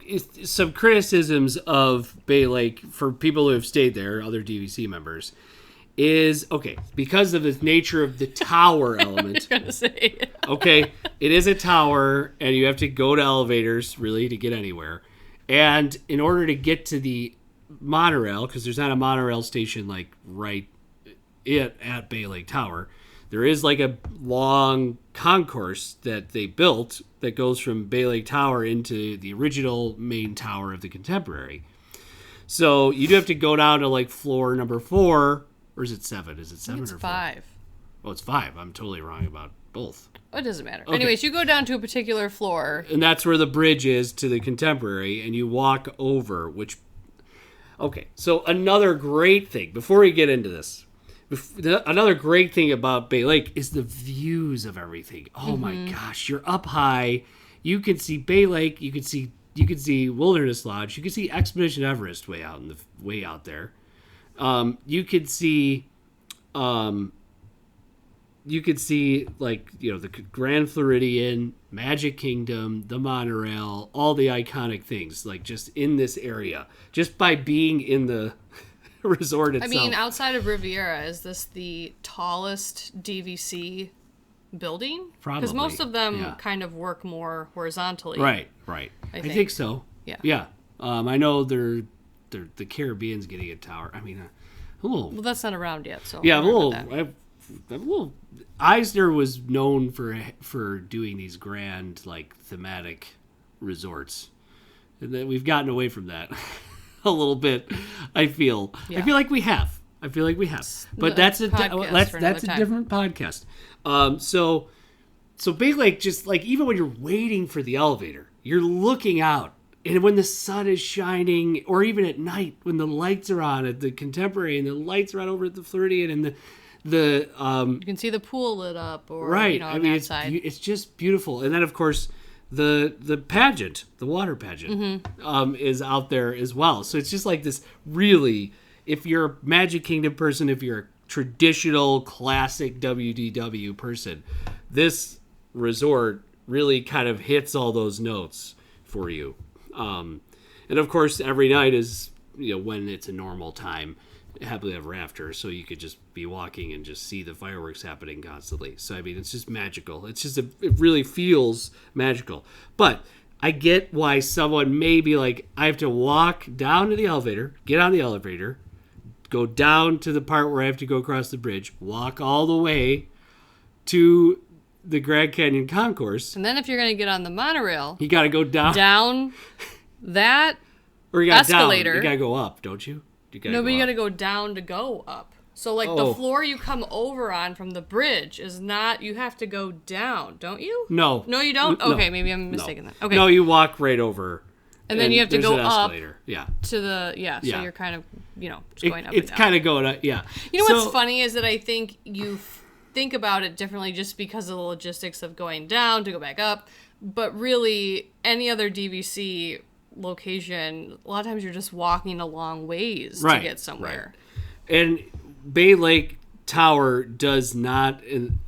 criticisms of Bay Lake for people who have stayed there, other DVC members, is because of the nature of the tower element. I was gonna say. Okay, it is a tower, and you have to go to elevators really to get anywhere. And in order to get to the monorail, because there's not a monorail station like right at Bay Lake Tower, there is like a long concourse that they built that goes from Bay Lake Tower into the original main tower of the Contemporary. So you do have to go down to like floor number 4, or is it 7? Is it 7 or 4? It's 5. Oh, it's 5. I'm totally wrong about both. It doesn't matter. Okay. Anyways, you go down to a particular floor. And that's where the bridge is to the Contemporary, and you walk over, which... Okay, so another great thing, before we get into this, another great thing about Bay Lake is the views of everything. Oh my gosh, you're up high. You can see Bay Lake. You can see Wilderness Lodge. You can see Expedition Everest way out there. You could see like the Grand Floridian, Magic Kingdom, the monorail, all the iconic things like just in this area, just by being in the resort itself. I mean, outside of Riviera, is this the tallest DVC building? Probably. Because most of them kind of work more horizontally. Right. I think so. Yeah. I know the Caribbean's getting a tower. I mean, a little. Well, that's not around yet, so. Yeah, a little. Eisner was known for doing these grand, like, thematic resorts, and then we've gotten away from that a little bit. I feel like we have. But that's a different podcast. So basically, like, just like even when you're waiting for the elevator, you're looking out, and when the sun is shining, or even at night when the lights are on at the Contemporary and the lights are on over at the Floridian, and the you can see the pool lit up, or right. I mean, it's just beautiful. And then of course the pageant, the water pageant, is out there as well. So it's just like this really, if you're a Magic Kingdom person, if you're a traditional classic WDW person, this resort really kind of hits all those notes for you. And of course every night is, when it's a normal time, happily ever after, so you could just be walking and just see the fireworks happening constantly. So I mean, it's just magical. It's just it really feels magical. But I get why someone may be like, I have to walk down to the elevator, get on the elevator, go down to the part where I have to go across the bridge, walk all the way to the Grand Canyon Concourse, and then if you're going to get on the monorail, you got to go down that or you got escalator. You got to go up, don't you? You got to go down to go up. So, like, the floor you come over on from the bridge is not... You have to go down, don't you? No. No, you don't? No. Okay, maybe I'm mistaken then. Okay. No, you walk right over. And then you have to go up Yeah. to the... Yeah, so you're kind of, just going up and It's down. kind of going up, yeah. You know what's funny is that I think you think about it differently just because of the logistics of going down to go back up. But really, any other DVC location, a lot of times you're just walking a long ways to get somewhere. Right. And Bay Lake Tower does not, and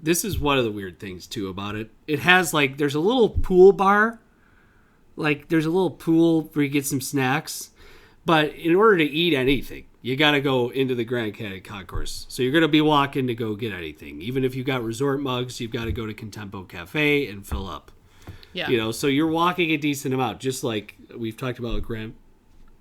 this is one of the weird things too about it. It has like, there's a little pool bar, like there's a little pool where you get some snacks, but in order to eat anything, you got to go into the Grand Canyon Concourse. So you're going to be walking to go get anything. Even if you've got resort mugs, you've got to go to Contempo Cafe and fill up. Yeah. So you're walking a decent amount, just like we've talked about Grand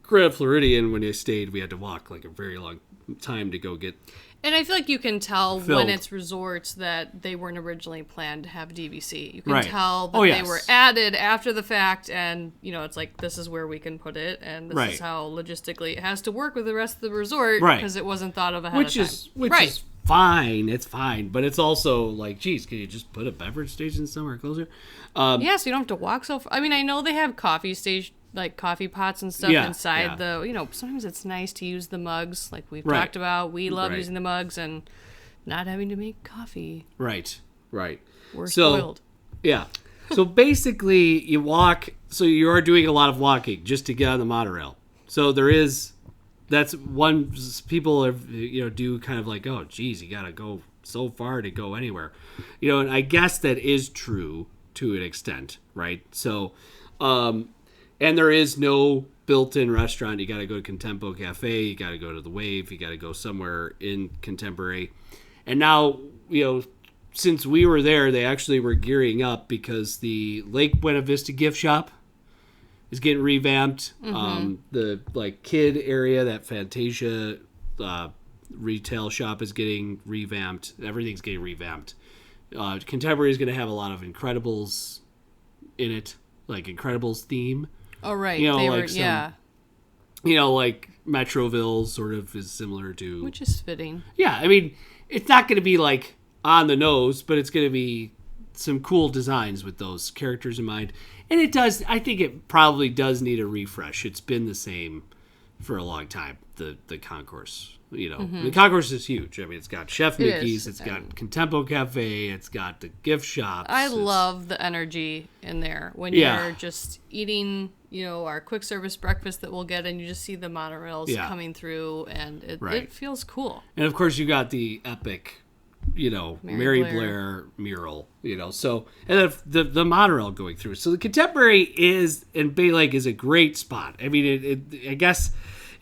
Floridian. When I stayed, we had to walk like a very long time to go get. And I feel like you can tell when it's resorts that they weren't originally planned to have DVC. You can tell that they were added after the fact, and it's like, this is where we can put it, and this is how logistically it has to work with the rest of the resort, because it wasn't thought of ahead of time. Which is fine. It's fine, but it's also like, geez, can you just put a beverage station somewhere closer? So you don't have to walk so far. I mean, I know they have coffee station, like coffee pots and stuff inside the, sometimes it's nice to use the mugs, like we've talked about. We love using the mugs and not having to make coffee. Right. We're spoiled. Yeah. So basically you walk, so you are doing a lot of walking just to get on the monorail. So that's one, people have, do kind of like, oh geez, you got to go so far to go anywhere. And I guess that is true to an extent, right? So, and there is no built-in restaurant. You got to go to Contempo Cafe. You got to go to the Wave. You got to go somewhere in Contemporary. And now, since we were there, they actually were gearing up because the Lake Buena Vista gift shop is getting revamped. The kid area, that Fantasia retail shop is getting revamped. Everything's getting revamped. Contemporary is going to have a lot of Incredibles in it, like Incredibles theme. Oh, right. Like Metroville sort of is similar to... Which is fitting. Yeah, I mean, it's not going to be like on the nose, but it's going to be some cool designs with those characters in mind. And I think it probably does need a refresh. It's been the same for a long time, the concourse. The concourse is huge. I mean, it's got Chef Mickey's, it's got Contempo Cafe, it's got the gift shops. I love the energy in there when you're just eating, our quick service breakfast that we'll get, and you just see the monorails coming through, and it feels cool. And of course, you got the epic, Mary Blair mural, so, and then the monorail going through. So the Contemporary and Bay Lake is a great spot. I mean, I guess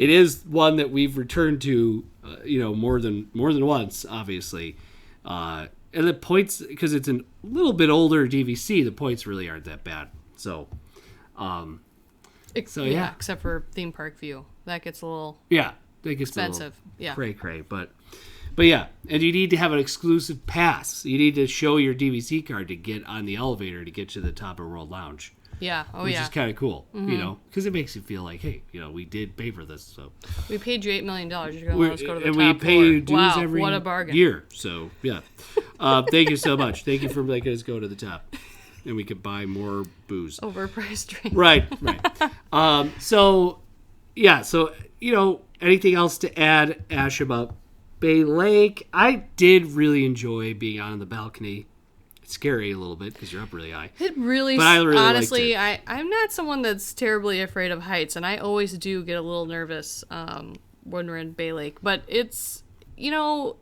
it is one that we've returned to, more than once, obviously. And the points, because it's a little bit older DVC, the points really aren't that bad. So, yeah, except for Theme Park View, that gets a little that gets expensive. Cray. But yeah, and you need to have an exclusive pass. You need to show your DVC card to get on the elevator to get to the top of World Lounge. Yeah. Which is kind of cool, because it makes you feel like, hey, we did pay for this. So we paid you $8 million. You're going to let us go to the top we pay floor. dues every what a bargain. year. So yeah, thank you so much. Thank you for making us go to the top, and we could buy more booze. Overpriced drink. Right. So anything else to add, Ash, about Bay Lake? I did really enjoy being on the balcony. Scary a little bit because you're up really high. It really, but I really honestly, liked it. I'm not someone that's terribly afraid of heights, and I always do get a little nervous when we're in Bay Lake. But it's a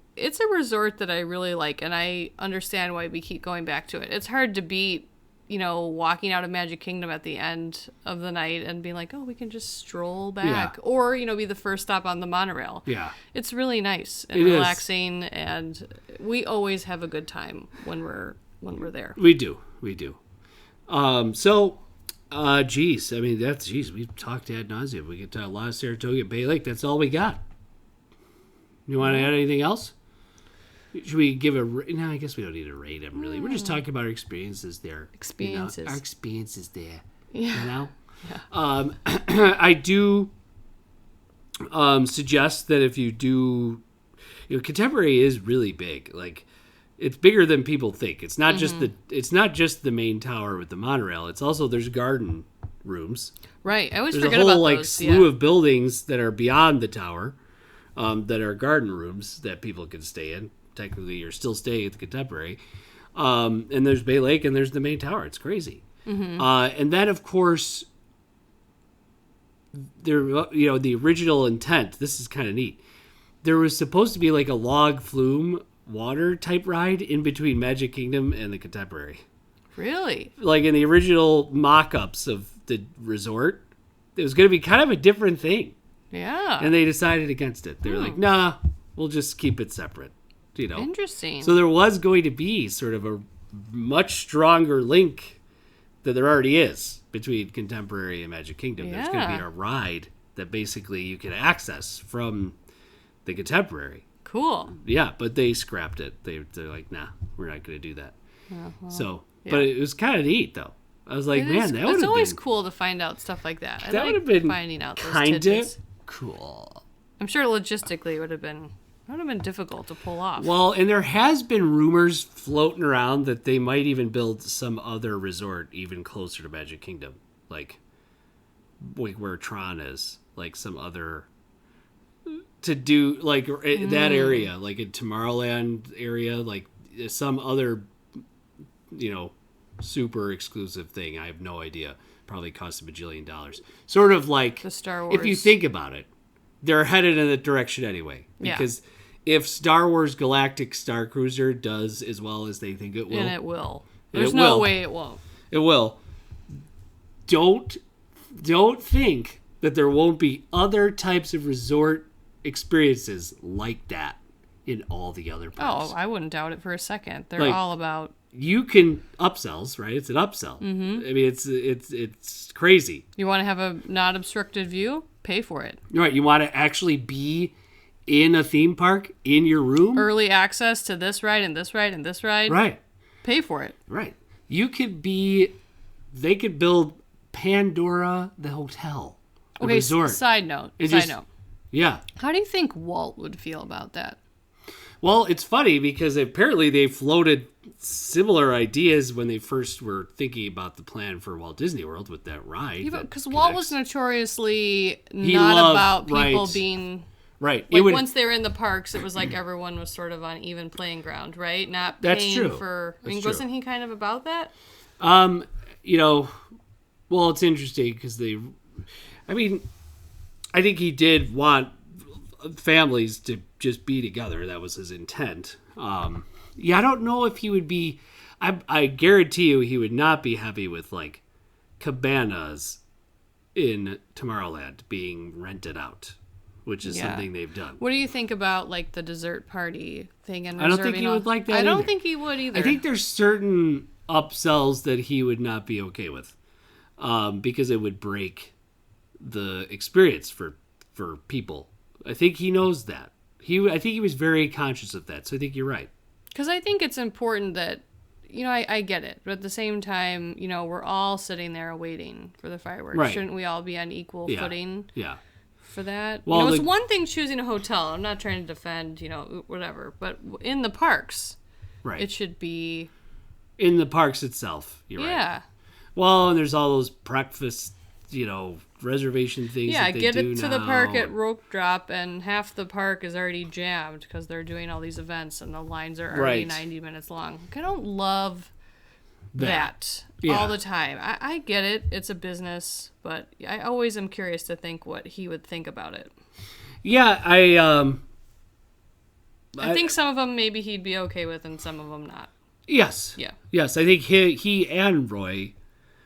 resort that I really like, and I understand why we keep going back to it. It's hard to beat, walking out of Magic Kingdom at the end of the night and being like, oh, we can just stroll back, or be the first stop on the monorail. Yeah, it's really nice and relaxing, and we always have a good time when we're there. We do. Geez, I mean, we've talked ad nauseum. We get to a lot of Saratoga Bay Lake. That's all we got. You want to add anything else? Should we give no, I guess we don't need to rate them, really. We're just talking about our experiences there. Our experiences there. Yeah. Yeah. I do suggest that if you do, Contemporary is really big. Like, it's bigger than people think. It's not just the main tower with the monorail. It's also, there's garden rooms. Right. I always forget about those. There's a whole slew of buildings that are beyond the tower, that are garden rooms that people can stay in. Technically, you're still staying at the Contemporary. And there's Bay Lake and there's the main tower. It's crazy. Mm-hmm. And then, of course, the original intent, this is kind of neat. There was supposed to be like a log flume water type ride in between Magic Kingdom and the Contemporary. Really? Like in the original mock-ups of the resort, it was going to be kind of a different thing. Yeah. And they decided against it. They were like, nah, we'll just keep it separate. Interesting. So there was going to be sort of a much stronger link that there already is between Contemporary and Magic Kingdom. Yeah. There's going to be a ride that basically you can access from the Contemporary. Cool. Yeah, but they scrapped it. They're like, nah, we're not going to do that. Yeah. But it was kind of neat, though. I was like, that would have been... It's always cool to find out stuff like that. That would have been finding out those kind of tidbits. Cool. I'm sure logistically it would have been difficult to pull off. Well, and there has been rumors floating around that they might even build some other resort even closer to Magic Kingdom, like where Tron is, like some other... to do like that area, like in Tomorrowland area, like some other, super exclusive thing. I have no idea. Probably cost $1 bajillion. Sort of like the Star Wars. If you think about it, they're headed in that direction anyway. Because if Star Wars Galactic Star Cruiser does as well as they think it will, and it will. There's no way it won't. It will. Don't think that there won't be other types of resort experiences like that in all the other parks. Oh, I wouldn't doubt it for a second. They're like, all about... You can upsells, right? It's an upsell. Mm-hmm. I mean, it's crazy. You want to have a not obstructed view? Pay for it. Right. You want to actually be in a theme park in your room? Early access to this ride and this ride and this ride? Right. Pay for it. Right. You could be... They could build Pandora the hotel. Okay, resort. Side note. Yeah. How do you think Walt would feel about that? Well, it's funny because apparently they floated similar ideas when they first were thinking about the plan for Walt Disney World with that ride. Yeah, because Walt was notoriously not about people being... Right. Like once they were in the parks, it was like everyone was sort of on even playing ground, right? Not paying for... I mean, wasn't he kind of about that? Well, it's interesting because I think he did want families to just be together. That was his intent. I don't know if he would be... I guarantee you he would not be happy with, like, cabanas in Tomorrowland being rented out. which is something they've done. What do you think about like the dessert party thing? And I don't think he would like that. I don't think he would either. I think there's certain upsells that he would not be okay with, because it would break the experience for people. I think he knows that. I think he was very conscious of that. So I think you're right. Because I think it's important that, I get it. But at the same time, we're all sitting there waiting for the fireworks. Right. Shouldn't we all be on equal footing for that? Well, it's one thing choosing a hotel. I'm not trying to defend, whatever. But in the parks, it should be... In the parks itself, you're right. Yeah. Well, and there's all those breakfast, reservation things that they get do it to now. the park at rope drop, and half the park is already jammed because they're doing all these events, and the lines are already 90 minutes long. I don't love that all the time. I get it. It's a business, but I always am curious to think what he would think about it. Yeah, I think some of them maybe he'd be okay with, and some of them not. Yes. Yeah. Yes, I think he and Roy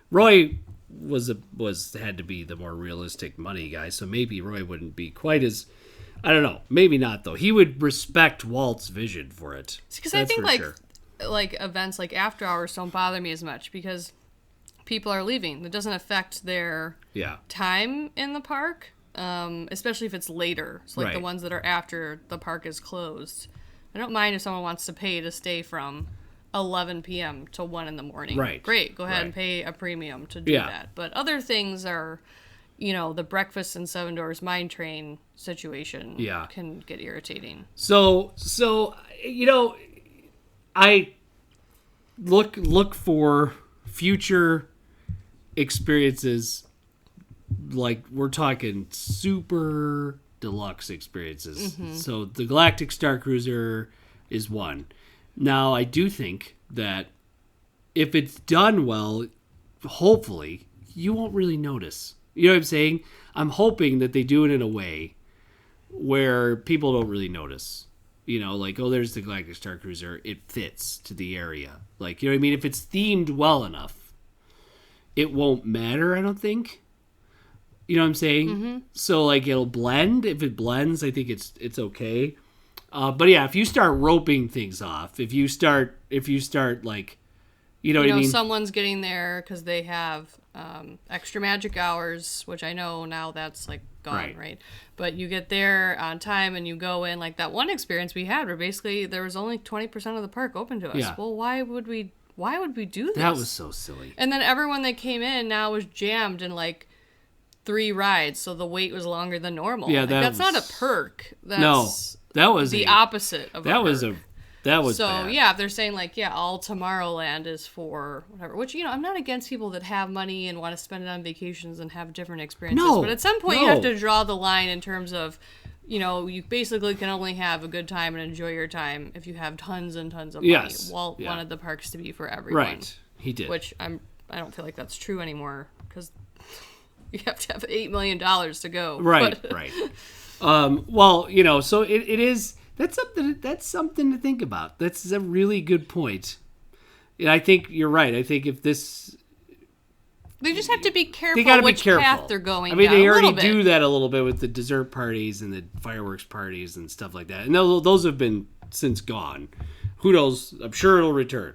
had to be the more realistic money guy, so maybe Roy wouldn't be quite as, I don't know, maybe not though. He would respect Walt's vision for it. Because I think like events like after hours don't bother me as much because people are leaving. It doesn't affect their time in the park, especially if it's later. So like the ones that are after the park is closed. I don't mind if someone wants to pay to stay from 11 p.m. to 1 in the morning. Right. Great. Go ahead and pay a premium to do that. But other things are, the breakfast and Seven Doors Mine Train situation can get irritating. So I look for future experiences, like we're talking super deluxe experiences. Mm-hmm. So the Galactic Star Cruiser is one. Now, I do think that if it's done well, hopefully, you won't really notice. You know what I'm saying? I'm hoping that they do it in a way where people don't really notice. Like, oh, there's the Galactic Star Cruiser. It fits to the area. Like, you know what I mean? If it's themed well enough, it won't matter, I don't think. You know what I'm saying? Mm-hmm. So, like, it'll blend. If it blends, I think it's okay. But yeah, if you start roping things off, if you start like, what I mean? Someone's getting there because they have extra magic hours, which I know now that's like gone, right? But you get there on time and you go in, like that one experience we had where basically there was only 20% of the park open to us. Yeah. Well, why would we do this? That was so silly. And then everyone that came in now was jammed in like 3 rides, so the wait was longer than normal. Yeah, that's not a perk. That was the opposite of that. That was so bad. Yeah. If they're saying like all Tomorrowland is for whatever, which I'm not against people that have money and want to spend it on vacations and have different experiences. But at some point you have to draw the line in terms of, you basically can only have a good time and enjoy your time if you have tons and tons of money. Walt wanted the parks to be for everyone. Right. He did. Which I don't feel like that's true anymore because you have to have $8 million to go. Right. Right. Well, so it is. That's something to think about. That's a really good point. And I think you're right. I think if this, they just have to be careful. They got to be which careful. Path they're going. I mean, down they already do that a little bit with the dessert parties and the fireworks parties and stuff like that. And those have been since gone. Who knows? I'm sure it'll return.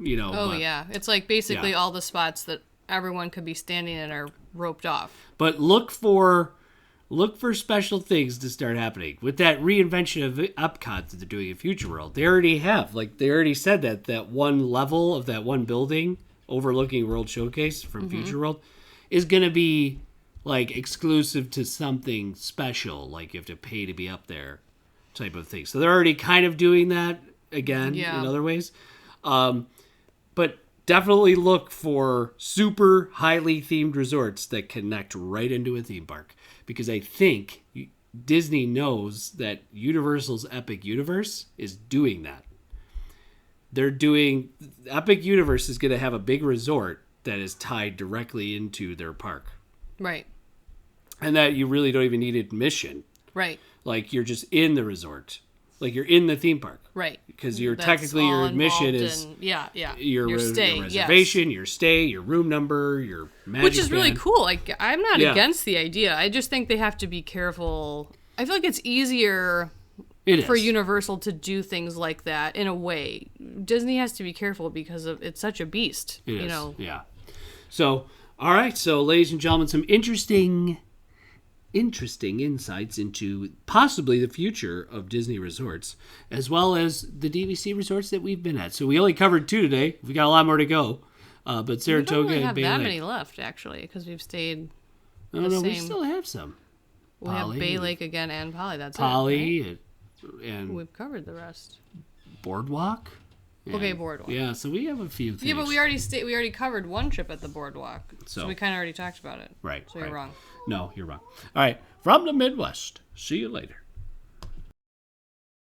It's like basically all the spots that everyone could be standing in are roped off. But look for special things to start happening. With that reinvention of Epcot that they're doing in Future World, they already have. Like, they already said that one level of that one building overlooking World Showcase from Future World is going to be, like, exclusive to something special. Like, you have to pay to be up there type of thing. So they're already kind of doing that again in other ways. But definitely look for super highly themed resorts that connect right into a theme park. Because I think Disney knows that Universal's Epic Universe is doing that. Epic Universe is going to have a big resort that is tied directly into their park. Right. And that you really don't even need admission. Right. Like, you're just in the resort. Like, you're in the theme park. Right. Because your admission is your stay, your reservation, your stay, your room number, your magic which is really band. cool. Like, I'm not against the idea. I just think they have to be careful I feel like it's easier It for is. Universal to do things like that in a way. Disney has to be careful because it's such a beast. It you is, know. yeah. So, all right. So, ladies and gentlemen, some interesting insights into possibly the future of Disney resorts, as well as the DVC resorts that we've been at. So we only covered 2 today. We got a lot more to go. But Saratoga We don't really and have Bay that Lake. many left, actually, because we've stayed. No, we still have some. We have Bay Lake again and Poly. That's it. Poly Right? and We've covered the rest. Boardwalk. Okay, And- Boardwalk. Yeah, so we have a few things. Yeah, but we already covered one trip at the Boardwalk, so So- we kind of already talked about it. Right. So you're right. wrong. No, you're wrong. All right. From the Midwest. See you later.